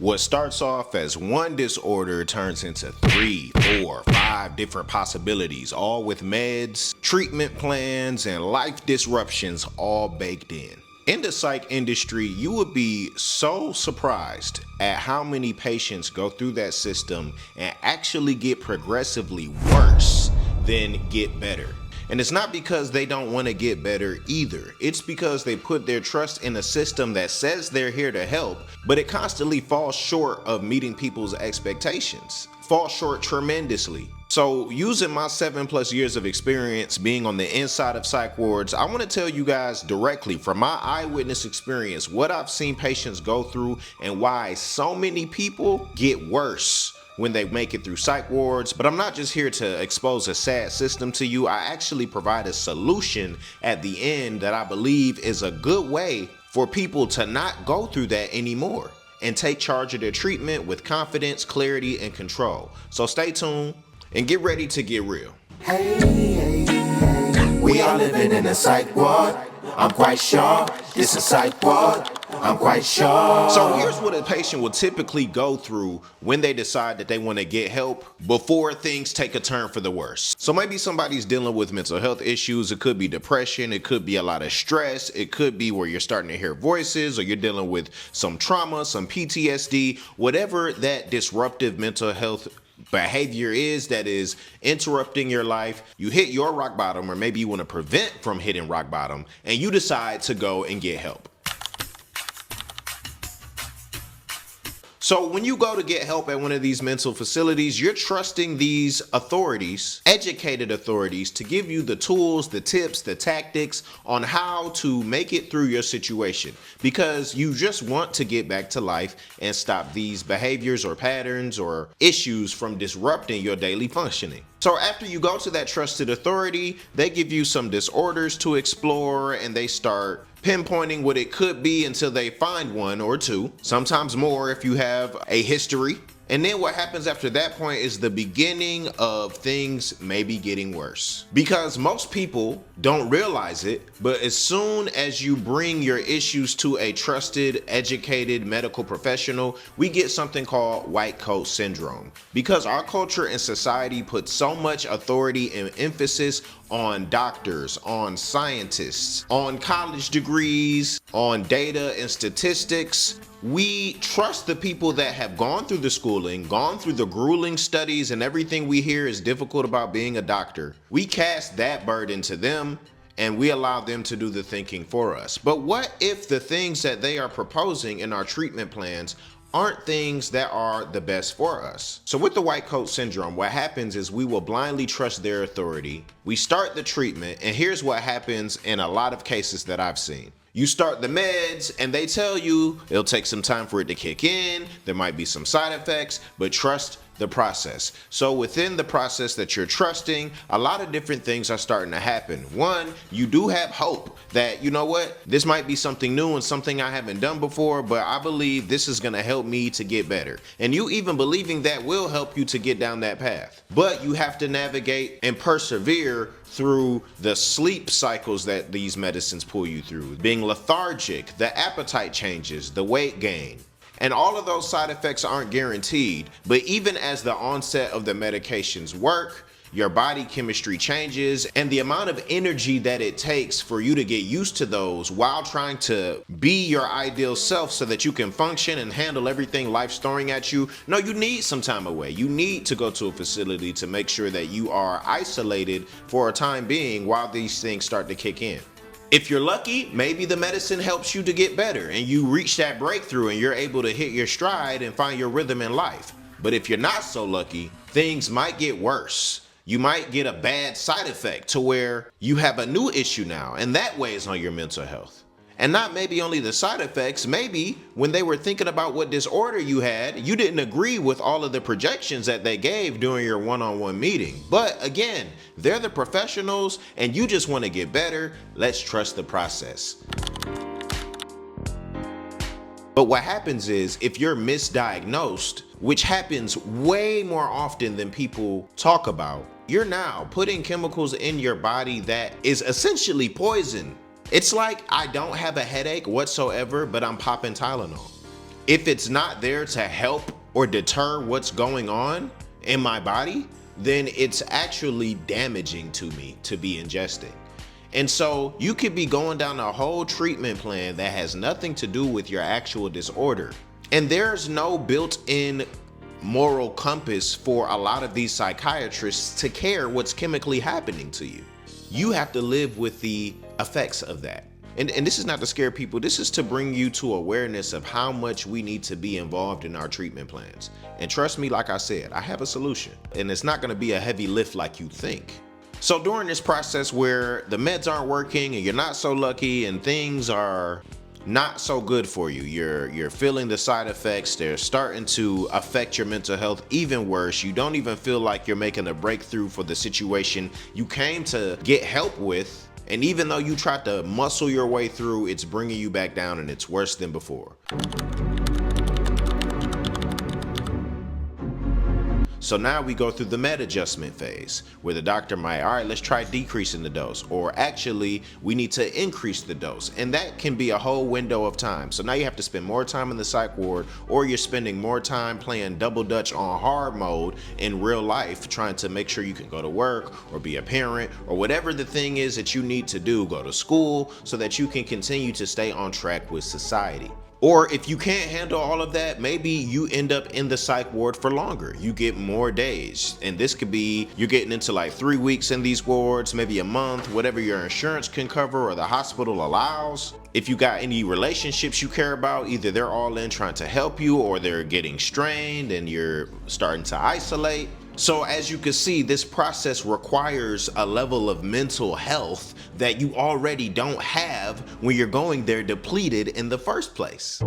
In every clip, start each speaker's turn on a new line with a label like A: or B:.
A: What starts off as one disorder turns into 3, 4, 5 different possibilities, all with meds, treatment plans, and life disruptions all baked in. In the psych industry, you would be so surprised at how many patients go through that system and actually get progressively worse than get better. And it's not because they don't want to get better either. It's because they put their trust in a system that says they're here to help, but it constantly falls short of meeting people's expectations. Falls short tremendously. So using my 7+ years of experience being on the inside of psych wards, I want to tell you guys directly from my eyewitness experience what I've seen patients go through and why so many people get worse when they make it through psych wards. But I'm not just here to expose a sad system to you. I actually provide a solution at the end that I believe is a good way for people to not go through that anymore and take charge of their treatment with confidence, clarity, and control. So stay tuned and get ready to get real.
B: Hey, we are living in a psych ward. I'm quite sure this is psych ward. I'm quite sure.
A: So here's what a patient will typically go through when they decide that they want to get help before things take a turn for the worse. So maybe somebody's dealing with mental health issues. It could be depression. It could be a lot of stress. It could be where you're starting to hear voices, or you're dealing with some trauma, some PTSD, whatever that disruptive mental health behavior is that is interrupting your life. You hit your rock bottom, or maybe you want to prevent from hitting rock bottom, and you decide to go and get help. So when you go to get help at one of these mental facilities, you're trusting these authorities, educated authorities, to give you the tools, the tips, the tactics on how to make it through your situation, because you just want to get back to life and stop these behaviors or patterns or issues from disrupting your daily functioning. So after you go to that trusted authority, they give you some disorders to explore, and they start pinpointing what it could be until they find one or two, sometimes more if you have a history. And then what happens after that point is the beginning of things maybe getting worse. Because most people don't realize it, but as soon as you bring your issues to a trusted, educated medical professional, we get something called white coat syndrome. Because our culture and society put so much authority and emphasis on doctors, on scientists, on college degrees, on data and statistics. We trust the people that have gone through the schooling, gone through the grueling studies, and everything we hear is difficult about being a doctor. We cast that burden to them, and we allow them to do the thinking for us. But what if the things that they are proposing in our treatment plans aren't things that are the best for us? So with the white coat syndrome, what happens is we will blindly trust their authority. We start the treatment, and here's what happens in a lot of cases that I've seen. You start the meds and they tell you it'll take some time for it to kick in. There might be some side effects, but trust the process. So within the process that you're trusting, a lot of different things are starting to happen. One, you do have hope that, you know what, this might be something new and something I haven't done before, but I believe this is going to help me to get better. And you even believing that will help you to get down that path. But you have to navigate and persevere through the sleep cycles that these medicines pull you through, being lethargic, the appetite changes, the weight gain. And all of those side effects aren't guaranteed, but even as the onset of the medications work, your body chemistry changes, and the amount of energy that it takes for you to get used to those while trying to be your ideal self so that you can function and handle everything life's throwing at you. No, you need some time away. You need to go to a facility to make sure that you are isolated for a time being while these things start to kick in. If you're lucky, maybe the medicine helps you to get better and you reach that breakthrough and you're able to hit your stride and find your rhythm in life. But if you're not so lucky, things might get worse. You might get a bad side effect to where you have a new issue now, and that weighs on your mental health. And not maybe only the side effects, maybe when they were thinking about what disorder you had, you didn't agree with all of the projections that they gave during your one-on-one meeting. But again, they're the professionals and you just want to get better. Let's trust the process. But what happens is if you're misdiagnosed, which happens way more often than people talk about, you're now putting chemicals in your body that is essentially poison. It's like I don't have a headache whatsoever, but I'm popping Tylenol. If it's not there to help or deter what's going on in my body, then it's actually damaging to me to be ingesting. And so you could be going down a whole treatment plan that has nothing to do with your actual disorder. And there's no built-in moral compass for a lot of these psychiatrists to care what's chemically happening to you. You have to live with the effects of that. And this is not to scare people. This is to bring you to awareness of how much we need to be involved in our treatment plans. And trust me, like I said, I have a solution. And it's not going to be a heavy lift like you think. So during this process where the meds aren't working and you're not so lucky and things are not so good for you, you're feeling the side effects, they're starting to affect your mental health even worse. You don't even feel like you're making a breakthrough for the situation you came to get help with. And even though you tried to muscle your way through, it's bringing you back down and it's worse than before. So now we go through the med adjustment phase where the doctor might, all right, let's try decreasing the dose, or actually we need to increase the dose. And that can be a whole window of time. So now you have to spend more time in the psych ward, or you're spending more time playing double dutch on hard mode in real life, trying to make sure you can go to work or be a parent or whatever the thing is that you need to do, go to school so that you can continue to stay on track with society. Or if you can't handle all of that, maybe you end up in the psych ward for longer. You get more days. And this could be, you're getting into like 3 weeks in these wards, maybe a month, whatever your insurance can cover or the hospital allows. If you got any relationships you care about, either they're all in trying to help you or they're getting strained and you're starting to isolate. So as you can see, this process requires a level of mental health that you already don't have when you're going there depleted in the first place.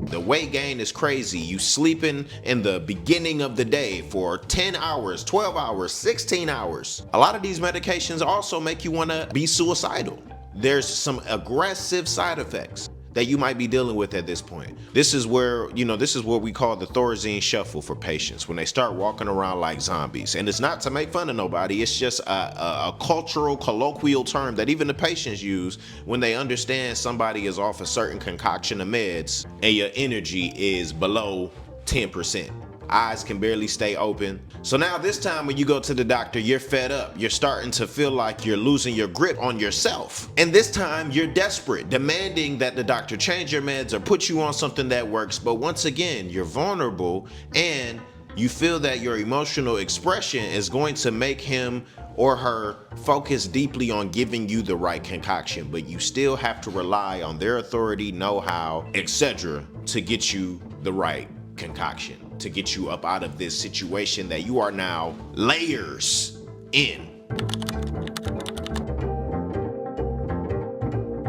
A: The weight gain is crazy. You sleeping in the beginning of the day for 10 hours, 12 hours, 16 hours. A lot of these medications also make you want to be suicidal. There's some aggressive side effects that you might be dealing with at this point. This is where, this is what we call the Thorazine shuffle for patients, when they start walking around like zombies. And it's not to make fun of nobody, it's just a cultural, colloquial term that even the patients use when they understand somebody is off a certain concoction of meds and your energy is below 10%. Eyes can barely stay open. So now this time when you go to the doctor, you're fed up. You're starting to feel like you're losing your grip on yourself. And this time you're desperate, demanding that the doctor change your meds or put you on something that works. But once again, you're vulnerable and you feel that your emotional expression is going to make him or her focus deeply on giving you the right concoction, but you still have to rely on their authority, know-how, etc. to get you the right concoction, to get you up out of this situation that you are now layers in.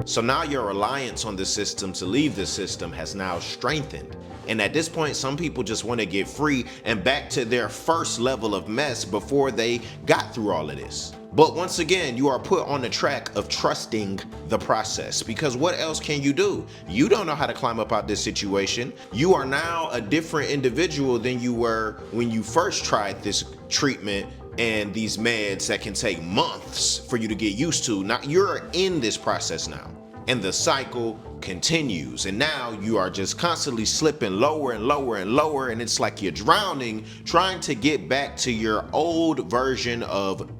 A: So now your reliance on the system to leave the system has now strengthened. And at this point, some people just want to get free and back to their first level of mess before they got through all of this. But once again, you are put on the track of trusting the process, because what else can you do? You don't know how to climb up out this situation. You are now a different individual than you were when you first tried this treatment and these meds that can take months for you to get used to. Now you're in this process now, and the cycle continues, and now you are just constantly slipping lower and lower and lower, and it's like you're drowning trying to get back to your old version of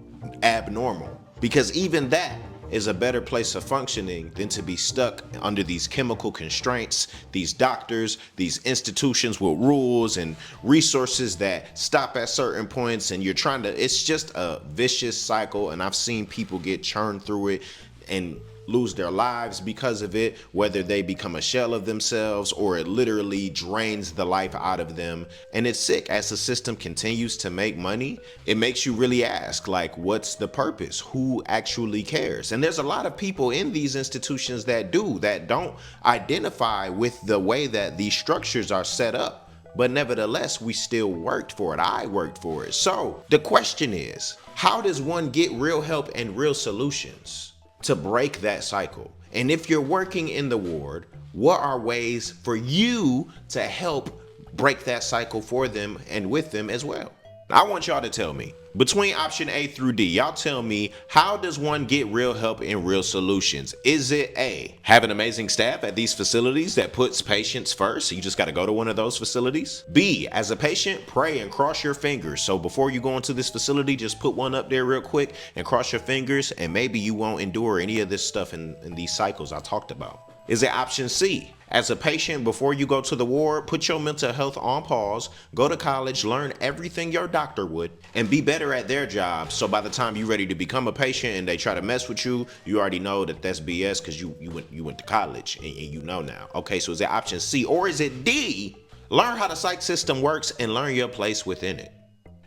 A: abnormal, because even that is a better place of functioning than to be stuck under these chemical constraints, these doctors, these institutions with rules and resources that stop at certain points, and you're trying to, it's just a vicious cycle. And I've seen people get churned through it and lose their lives because of it, whether they become a shell of themselves or it literally drains the life out of them. And it's sick. As the system continues to make money, it makes you really ask, like, what's the purpose? Who actually cares? And there's a lot of people in these institutions that don't identify with the way that these structures are set up. But nevertheless, we still worked for it. I worked for it. So the question is, how does one get real help and real solutions to break that cycle? And if you're working in the ward, what are ways for you to help break that cycle for them and with them as well? I want y'all to tell me, between option A through D, y'all tell me, how does one get real help and real solutions? Is it A, have an amazing staff at these facilities that puts patients first? You just got to go to one of those facilities. B, as a patient, pray and cross your fingers. So before you go into this facility, just put one up there real quick and cross your fingers, and maybe you won't endure any of this stuff in these cycles I talked about. Is it option C? As a patient, before you go to the ward, put your mental health on pause, go to college, learn everything your doctor would, and be better at their job. So by the time you're ready to become a patient and they try to mess with you, you already know that that's BS because you went to college and you know now. Okay, so is it option C? Or is it D? Learn how the psych system works and learn your place within it.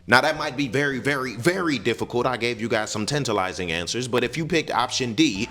A: Now that might be very, very, very difficult. I gave you guys some tantalizing answers, but if you picked option D,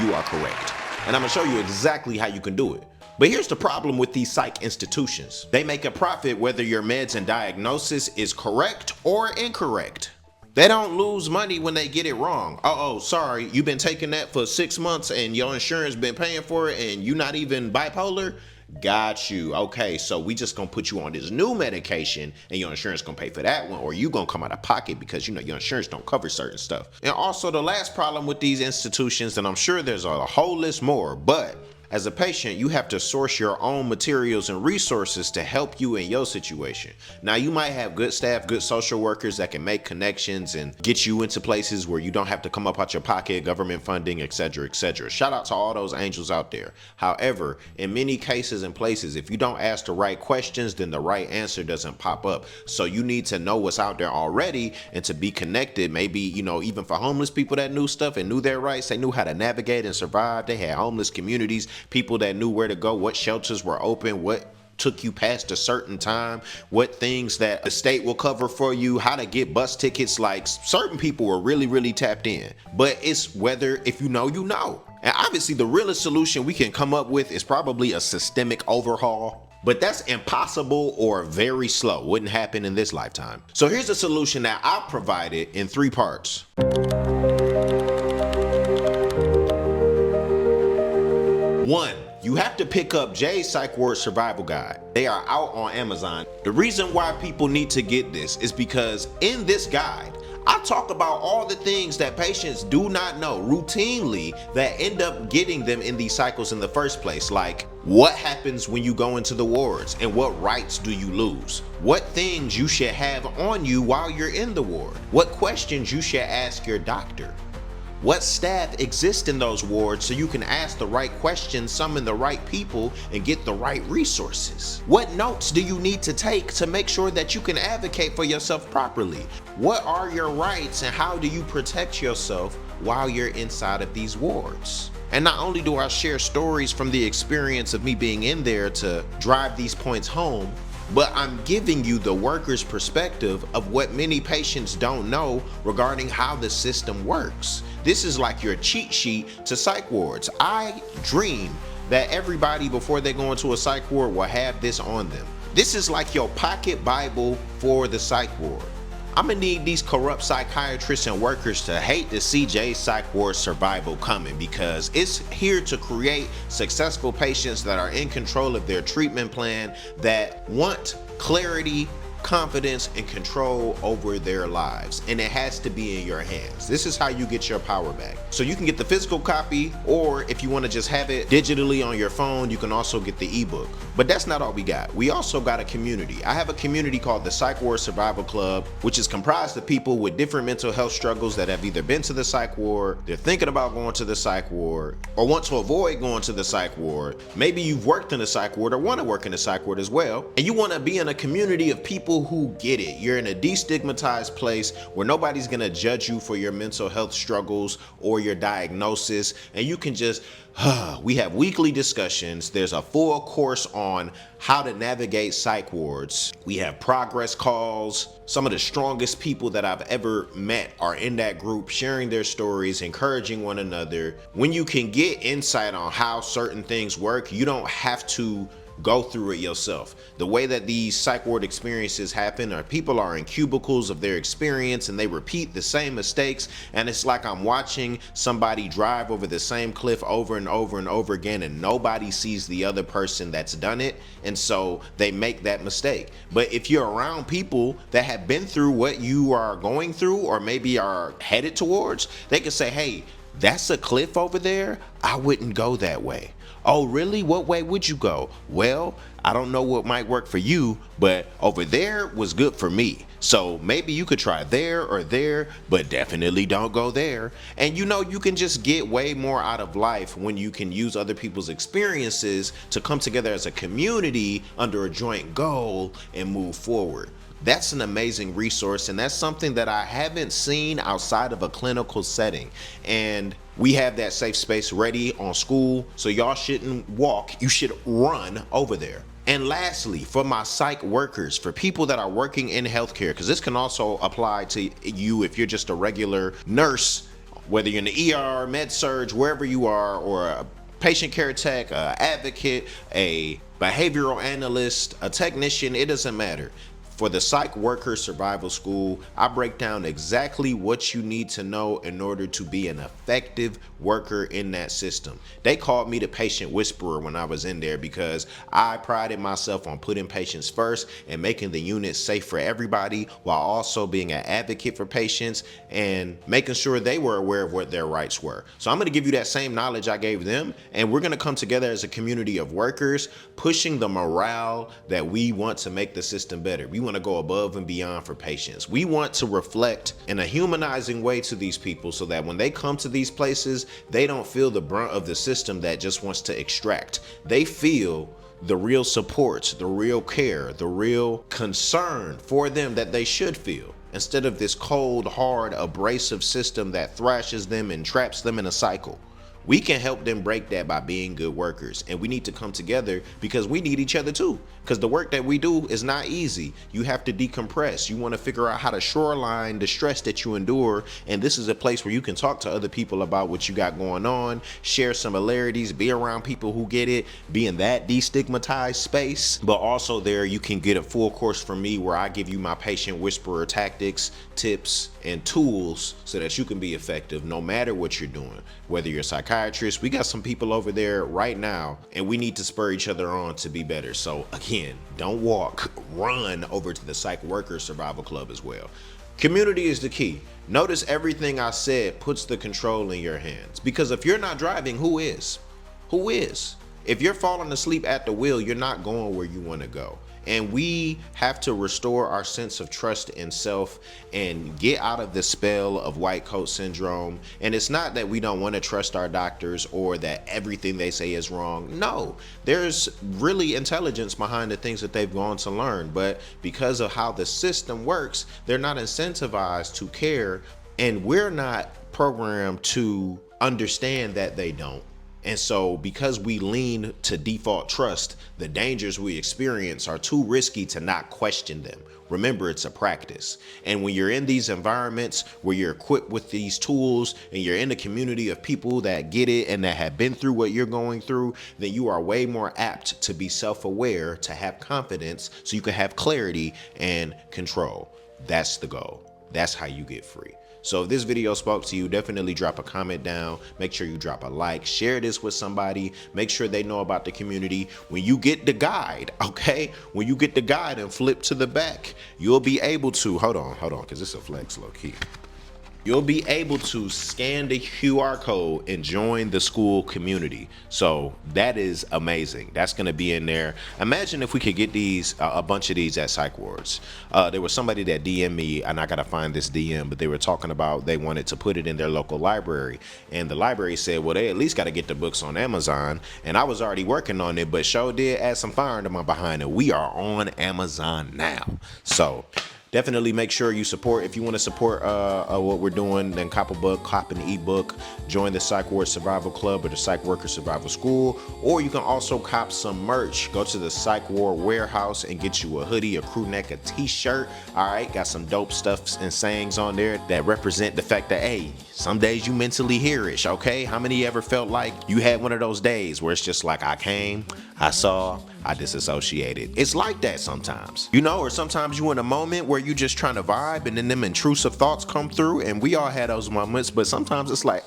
A: you are correct. And I'm gonna show you exactly how you can do it. But here's the problem with these psych institutions. They make a profit whether your meds and diagnosis is correct or incorrect. They don't lose money when they get it wrong. Oh, sorry, you've been taking that for 6 months and your insurance been paying for it and you're not even bipolar? Got you. Okay, so we just gonna put you on this new medication and your insurance gonna pay for that one, or you gonna come out of pocket because you know your insurance don't cover certain stuff. And also the last problem with these institutions, and I'm sure there's a whole list more, but as a patient, you have to source your own materials and resources to help you in your situation. Now, you might have good staff, good social workers that can make connections and get you into places where you don't have to come up out your pocket, government funding, etc., etc. Shout out to all those angels out there. However, in many cases and places, if you don't ask the right questions, then the right answer doesn't pop up. So you need to know what's out there already and to be connected. Maybe, you know, even for homeless people that knew stuff and knew their rights, they knew how to navigate and survive. They had homeless communities, people that knew where to go, what shelters were open, what took you past a certain time, what things that the state will cover for you, how to get bus tickets. Like, certain people were really, really tapped in. But it's whether, if you know, you know. And obviously the realest solution we can come up with is probably a systemic overhaul. But that's impossible or very slow. Wouldn't happen in this lifetime. So here's a solution that I provided in 3 parts. 1, you have to pick up Jay's Psych Ward Survival Guide. They are out on Amazon. The reason why people need to get this is because in this guide, I talk about all the things that patients do not know routinely that end up getting them in these cycles in the first place. Like, what happens when you go into the wards and what rights do you lose? What things you should have on you while you're in the ward? What questions you should ask your doctor? What staff exists in those wards so you can ask the right questions, summon the right people, and get the right resources? What notes do you need to take to make sure that you can advocate for yourself properly? What are your rights and how do you protect yourself while you're inside of these wards? And not only do I share stories from the experience of me being in there to drive these points home, but I'm giving you the worker's perspective of what many patients don't know regarding how the system works. This is like your cheat sheet to psych wards. I dream that everybody before they go into a psych ward will have this on them. This is like your pocket Bible for the psych ward. I'm gonna need these corrupt psychiatrists and workers to hate to see Jay's Psych Ward Survival coming, because it's here to create successful patients that are in control of their treatment plan, that want clarity, confidence, and control over their lives. And it has to be in your hands. This is how you get your power back. So you can get the physical copy, or if you want to just have it digitally on your phone, you can also get the ebook. But that's not all we got. We also got a community. I have a community called the Psych Ward Survival Club, which is comprised of people with different mental health struggles that have either been to the psych ward, they're thinking about going to the psych ward, or want to avoid going to the psych ward. Maybe you've worked in the psych ward or want to work in the psych ward as well, and you want to be in a community of people who get it. You're in a destigmatized place where nobody's gonna judge you for your mental health struggles or your diagnosis, and you can just we have weekly discussions. There's a full course on how to navigate psych wards. We have progress calls. Some of the strongest people that I've ever met are in that group, sharing their stories, encouraging one another. When you can get insight on how certain things work, you don't have to go through it yourself. The way that these psych ward experiences happen are people are in cubicles of their experience and they repeat the same mistakes, and it's like I'm watching somebody drive over the same cliff over and over and over again, and nobody sees the other person that's done it, and so they make that mistake. But if you're around people that have been through what you are going through or maybe are headed towards, they can say, hey, that's a cliff over there. I wouldn't go that way. Oh, really? What way would you go? Well, I don't know what might work for you, but over there was good for me. So maybe you could try there or there, but definitely don't go there. And you know, you can just get way more out of life when you can use other people's experiences to come together as a community under a joint goal and move forward. That's an amazing resource, and that's something that I haven't seen outside of a clinical setting. And we have that safe space ready on school, so y'all shouldn't walk, you should run over there. And lastly, for my psych workers, for people that are working in healthcare, because this can also apply to you if you're just a regular nurse, whether you're in the ER, med surg, wherever you are, or a patient care tech, a advocate, a behavioral analyst, a technician, it doesn't matter. For the Psych Worker Survival School, I break down exactly what you need to know in order to be an effective worker in that system. They called me the patient whisperer when I was in there because I prided myself on putting patients first and making the unit safe for everybody, while also being an advocate for patients and making sure they were aware of what their rights were. So I'm going to give you that same knowledge I gave them, and we're going to come together as a community of workers, pushing the morale that we want to make the system better. We want to go above and beyond for patients. We want to reflect in a humanizing way to these people so that when they come to these places, they don't feel the brunt of the system that just wants to extract. They feel the real support, the real care, the real concern for them that they should feel, instead of this cold, hard, abrasive system that thrashes them and traps them in a cycle. We can help them break that by being good workers, and we need to come together because we need each other too. Because the work that we do is not easy. You have to decompress. You want to figure out how to shoreline the stress that you endure, and this is a place where you can talk to other people about what you got going on, share similarities, be around people who get it, be in that destigmatized space. But also there you can get a full course from me where I give you my patient whisperer tactics, tips, and tools so that you can be effective no matter what you're doing. Whether you're a psychiatrist, we got some people over there right now, and we need to spur each other on to be better. So again, don't walk, run over to the Psych Worker Survival Club as well. Community is the key. Notice everything I said puts the control in your hands, because if you're not driving, who is? Who is? If you're falling asleep at the wheel, you're not going where you want to go. And we have to restore our sense of trust in self and get out of the spell of white coat syndrome. And it's not that we don't want to trust our doctors or that everything they say is wrong. No, there's really intelligence behind the things that they've gone to learn. But because of how the system works, they're not incentivized to care. And we're not programmed to understand that they don't. And so because we lean to default trust, the dangers we experience are too risky to not question them. Remember, it's a practice. And when you're in these environments where you're equipped with these tools and you're in a community of people that get it and that have been through what you're going through, then you are way more apt to be self-aware, to have confidence, so you can have clarity and control. That's the goal. That's how you get free. So if this video spoke to you, definitely drop a comment down. Make sure you drop a like, share this with somebody, make sure they know about the community. When you get the guide, okay? When you get the guide and flip to the back, you'll be able to, hold on, because it's a flex low key. You'll be able to scan the QR code and join the school community. So that is amazing. That's going to be in there. Imagine if we could get these, a bunch of these at Psych Wards. There was somebody that DM'd me, and I got to find this DM, but they were talking about they wanted to put it in their local library. And the library said, well, they at least got to get the books on Amazon. And I was already working on it, but sure did add some fire into my behind it. We are on Amazon now. So definitely make sure you support. If you want to support what we're doing, then cop a book, cop an ebook, join the Psych Ward Survival Club or the Psych Worker Survival School, or you can also cop some merch. Go to the Psych Ward warehouse and get you a hoodie, a crew neck, a t-shirt. All right, got some dope stuff and sayings on there that represent the fact that, hey, some days you mentally hearish, okay? How many ever felt like you had one of those days where it's just like, I came, I saw, I disassociated. It's like that sometimes, you know, or sometimes you in a moment where you just trying to vibe and then them intrusive thoughts come through, and we all had those moments, but sometimes it's like,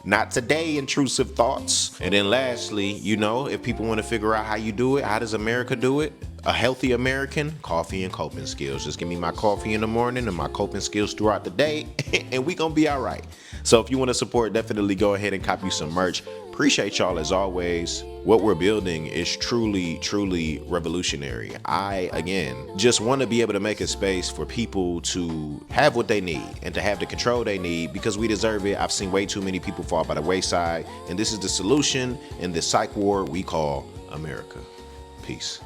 A: not today, intrusive thoughts. And then lastly, you know, if people want to figure out how you do it, how does America do it? A healthy American, coffee and coping skills. Just give me my coffee in the morning and my coping skills throughout the day, and we gonna be all right. So if you want to support, definitely go ahead and copy some merch. Appreciate y'all as always. What we're building is truly, truly revolutionary. I, again, just want to be able to make a space for people to have what they need and to have the control they need, because we deserve it. I've seen way too many people fall by the wayside, and this is the solution in this psych ward we call America. Peace.